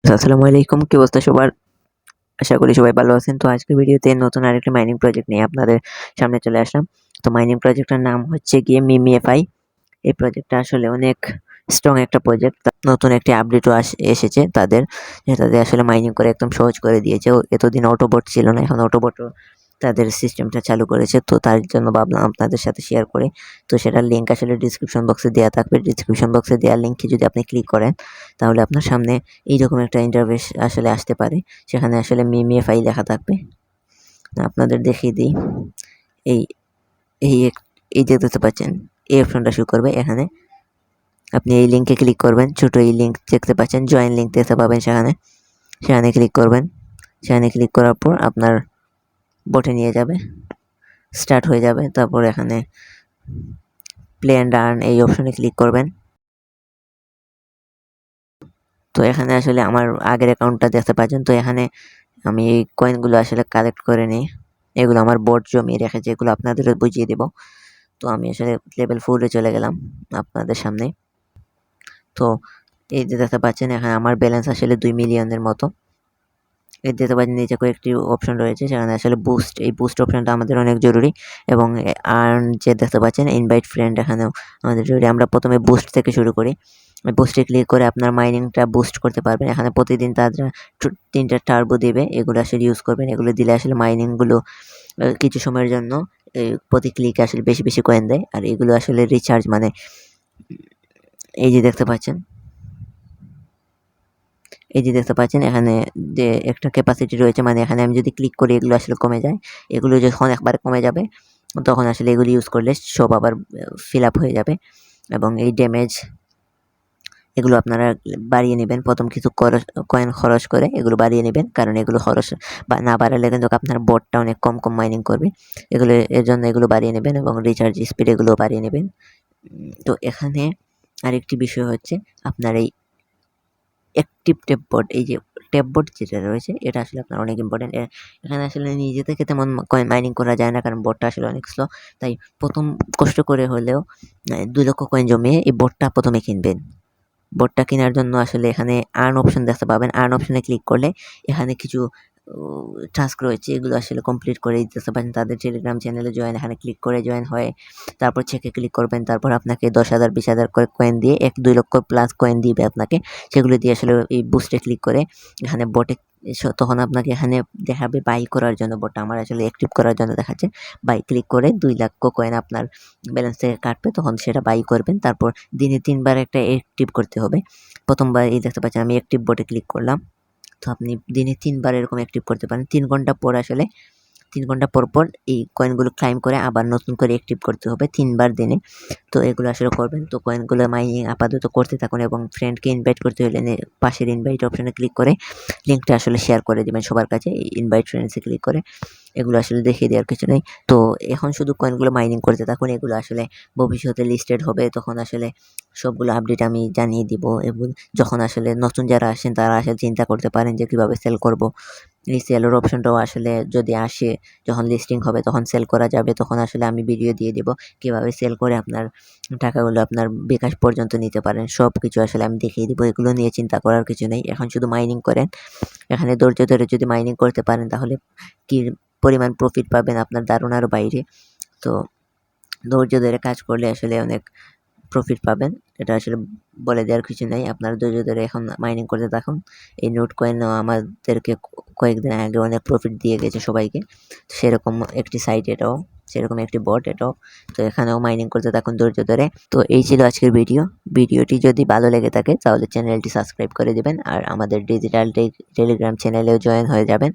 আসসালামু আলাইকুম, কি অবস্থা সবার? আশা করি সবাই ভালো আছেন। তো আজকের ভিডিওতে নতুন আরেকটি মাইনিং প্রজেক্ট নিয়ে আপনাদের সামনে চলে আসলাম। তো মাইনিং প্রজেক্টটার নাম হচ্ছে গিয়ে মিমিএফআই। এই প্রজেক্টটা আসলে অনেক স্ট্রং একটা প্রজেক্ট। নতুন একটি আপডেটও এসেছে তাদের, যেটা দিয়ে আসলে মাইনিং করে একদম সহজ করে দিয়েছে। এতদিন অটোবট ছিল না, এখন অটোবটও তাদের সিস্টেমটা চালু করেছে। তো তার জন্য ভাবলাম আপনাদের সাথে শেয়ার করে। তো সেটার লিঙ্ক আসলে ডিসক্রিপশন বক্সে দেওয়া থাকবে। ডিসক্রিপশন বক্সে দেওয়া লিঙ্কে যদি আপনি ক্লিক করেন, তাহলে আপনার সামনে এইরকম একটা ইন্টারফেস আসলে আসতে পারে। সেখানে আসলে মিমিএফআই লেখা থাকবে। আপনাদের দেখিয়ে দিই। এই এই এই যে দেখতে পাচ্ছেন, এই অপশনটা শো করবে। এখানে আপনি এই লিঙ্কে ক্লিক করবেন। ছোট এই লিঙ্ক দেখতে পাচ্ছেন, জয়েন লিঙ্ক দেখতে পাবেন। সেখানে ক্লিক করবেন। সেখানে ক্লিক করার পর আপনার বটে নিয়ে যাবে, স্টার্ট হয়ে যাবে। তারপর এখানে প্লে অ্যান্ড আর্ন এই অপশনে ক্লিক করবেন। তো এখানে আসলে আমার আগের অ্যাকাউন্টটা দেখতে পাচ্ছেন। তো এখানে আমি এই কয়েনগুলো আসলে কালেক্ট করে নিই। এগুলো আমার বোট জমিয়ে রেখেছে, এগুলো আপনাদেরও বুঝিয়ে দেব। তো আমি আসলে লেভেল 4 এ চলে গেলাম আপনাদের সামনে। তো এই যে দেখতে পাচ্ছেন, এখানে আমার ব্যালেন্স আসলে 2 মিলিয়নের মতো। এই দেখতে পাচ্ছেন নিচে কয়েকটি অপশন রয়েছে, সেখানে আসলে বুস্ট, এই বুস্ট অপশনটা আমাদের অনেক জরুরি। এবং আর্ন যে দেখতে পাচ্ছেন, ইনভাইট ফ্রেন্ড, এখানেও আমাদের জরুরি। আমরা প্রথমে বুস্ট থেকে শুরু করি। বুস্টে ক্লিক করে আপনার মাইনিংটা বুস্ট করতে পারবেন। এখানে প্রতিদিন তারা 3টা টার্বো দেবে, এগুলো আসলে ইউজ করবেন। এগুলো দিলে আসলে মাইনিংগুলো কিছু সময়ের জন্য প্রতি ক্লিকে আসলে বেশি বেশি কয়েন দেয়। আর এগুলো আসলে রিচার্জ, মানে এই যে দেখতে পাচ্ছেন, এখানে যে একটা ক্যাপাসিটি রয়েছে, মানে এখানে আমি যদি ক্লিক করি এগুলো আসলে কমে যায়। এগুলো যখন একবারে কমে যাবে, তখন আসলে এগুলো ইউজ করলে সব আবার ফিল আপ হয়ে যাবে। এবং এই ড্যামেজ, এগুলো আপনারা বাড়িয়ে নেবেন। প্রথম কিছু কয়েন খরচ করে এগুলো বাড়িয়ে নেবেন, কারণ এগুলো খরচ না বাড়ালে কিন্তু আপনার বোটটা অনেক কম মাইনিং করবে। এর জন্য এগুলো বাড়িয়ে নেবেন এবং রিচার্জ স্পিড এগুলো বাড়িয়ে নেবেন। তো এখানে আরেকটি বিষয় হচ্ছে, আপনার এই অ্যাক্টিভ ট্যাপবোর্ড, এই যে ট্যাপবোর্ড যেটা রয়েছে, এটা আসলে আপনার অনেক ইম্পর্টেন্ট। এখানে আসলে নিজে থেকে তেমন কয়েন মাইনিং করা যায় না, কারণ বোটটা আসলে অনেক স্লো। তাই প্রথম কষ্ট করে হলেও 2 লক্ষ কয়েন জমিয়ে এই বোটটা প্রথমে কিনবেন। বোটটা কেনার জন্য আসলে এখানে আর্ন অপশন দেখতে পাবেন। আর্ন অপশনে ক্লিক করলে এখানে কিছু টাস্ক রয়েছে, এগুলো আসলে কমপ্লিট করে দিতে পারেন। তাদের টেলিগ্রাম চ্যানেলে জয়েন, এখানে ক্লিক করে জয়েন হয়ে তারপর চেকে ক্লিক করবেন। তারপর আপনাকে 10,000 20,000 করে কয়েন দিয়ে 2 লক্ষ প্লাস কয়েন দিবে আপনাকে। সেগুলো দিয়ে আসলে এই বুস্টে ক্লিক করে এখানে বটে, তখন আপনাকে এখানে দেখাবে বাই করার জন্য। বোটটা আমার আসলে অ্যাক্টিভ করার জন্য দেখাচ্ছে। বাই ক্লিক করে 2 লক্ষ কয়েন আপনার ব্যালেন্স থেকে কাটবে, তখন সেটা বাই করবেন। তারপর দিনে 3 বার একটা অ্যাক্টিভ করতে হবে। প্রথমবার এই দেখতে পাচ্ছেন আমি অ্যাক্টিভ বোটে ক্লিক করলাম। তো আপনি দিনে 3 বার এরকম অ্যাক্টিভ করতে পারেন। 3 ঘন্টা পর আসলে 3 ঘন্টা পর এই কয়েনগুলো ক্লাইম করে আবার নতুন করে অ্যাক্টিভ করতে হবে 3 বার দিনে। তো এগুলো আসলে করবেন। তো কয়েনগুলো মাইনিং আপাতত করতে থাকুন এবং ফ্রেন্ডকে ইনভাইট করতে হলে পাশের ইনভাইট অপশনে ক্লিক করে লিঙ্কটা আসলে শেয়ার করে দিবেন সবার কাছে। ইনভাইট ফ্রেন্ডসে ক্লিক করে এগুলো আসলে দেখিয়ে দেওয়ার কিছু নেই। তো এখন শুধু কয়েনগুলো মাইনিং করতে থাকুন। এগুলো আসলে ভবিষ্যতে লিস্টেড হবে, তখন আসলে সবগুলো আপডেট আমি জানিয়ে দিব। এবং যখন আসলে নতুন যারা আসেন, তারা আসলে চিন্তা করতে পারেন যে কীভাবে সেল করব। এই সেলের অপশনটাও আসলে যদি আসে, যখন লিস্টিং হবে তখন সেল করা যাবে, তখন আসলে আমি ভিডিও দিয়ে দেব কীভাবে সেল করে আপনার টাকাগুলো আপনার বিকাশ পর্যন্ত নিতে পারেন। সব কিছু আসলে আমি দেখিয়ে দিব। এগুলো নিয়ে চিন্তা করার কিছু নেই। এখন শুধু মাইনিং করেন। এখানে ধৈর্য ধরে যদি মাইনিং করতে পারেন, তাহলে কি পরিমাণ প্রফিট পাবেন আপনার ধারণার বাইরে। তো ধৈর্য ধরে কাজ করলে আসলে অনেক প্রফিট পাবেন। এটা আসলে বলে দেওয়ার কিছু নাই। আপনারা ধৈর্য ধরে এখন মাইনিং করতে থাকুন। এই নোট কয়েন আমাদেরকে কয়েকদিন আগে অনেক প্রফিট দিয়ে গেছে সবাইকে। সেরকম একটি সাইট এটাও, সেরকম একটি বট এটাও। তো এখানেও মাইনিং করতে থাকুন ধৈর্য ধরে। তো এই ছিল আজকের ভিডিও। ভিডিওটি যদি ভালো লেগে থাকে তাহলে চ্যানেলটি সাবস্ক্রাইব করে দিবেন, আর আমাদের ডিজিটাল টেলিগ্রাম চ্যানেলেও জয়েন হয়ে যাবেন।